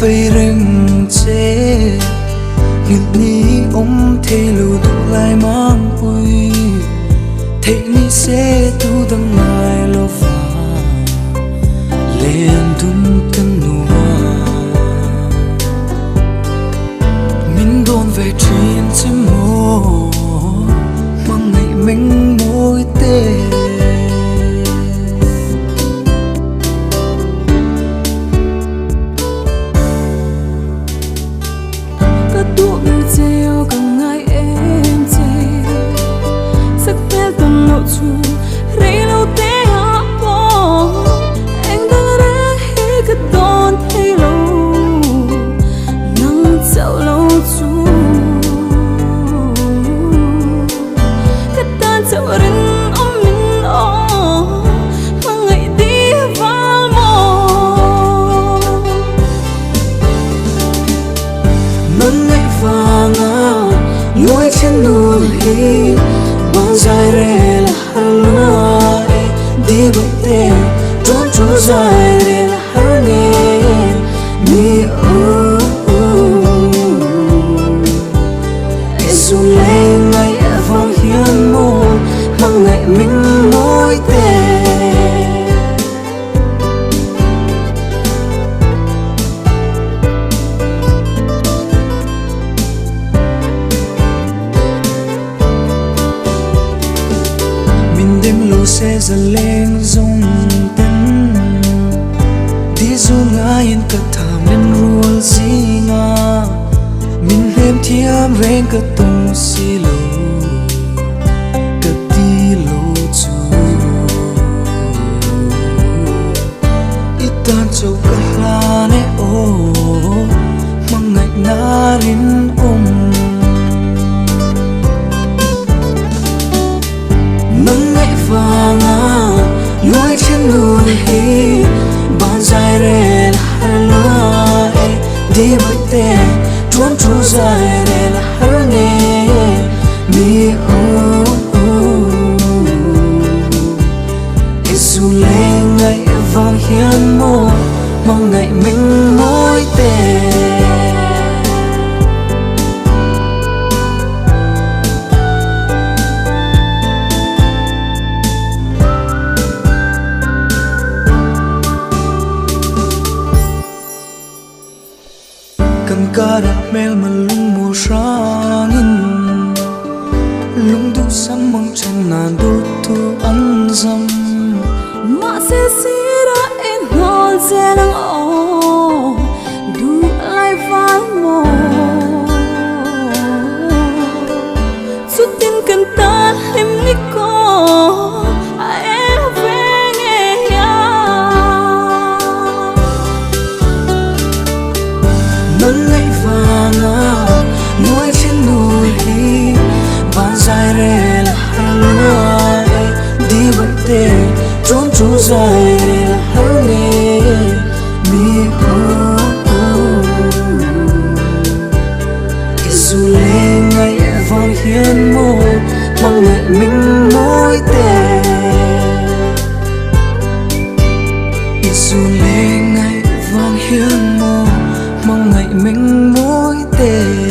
phây rừng chế nghịch ní thế lưu tu lại mang bụi thế ní sẽ tu đằng mai lo phà liền tung tân nua mình đồn về chuyện chim mồ mang ngày mình mối tê nuôi trên núi bao dài rê là halua đi bởi tên trốn chú dài rê là hal nghe mi Giêsu lên ngày vang hiên môn mang ngày mình mối tên sẽ dần lên dung tên đi du ngã yên cất thảm nên ruột gì ngà mình thêm thiam rèn cất tung xì lô cất đi lô chú ít tan châu cất la nè ô mang ngày na rin vanga nuôi trên núi ban dài rê là halua đi bởi tên trốn chú dài rê là hal nghe mi Giêsu lên ngày vang hiên môn mang ngày mình mối tên cần cả đặt mel mà lung mùa sáng lung tu sắm mong chân nàn đốt tu ăn dầm mà sẽ ra em ngon sẽ lăng ô đủ lại vang mồ suốt tin cần ta em ní có em về nghe nâng ngày vàng nuôi trên núi ban dài rê là halua đi bởi tên trốn chú dài rê là hal nghe mi Giêsu lên ngày vang hiên môn mang ngày mình mối tên Giêsu lên ngày vang hiên môn mang ngày mình mối tên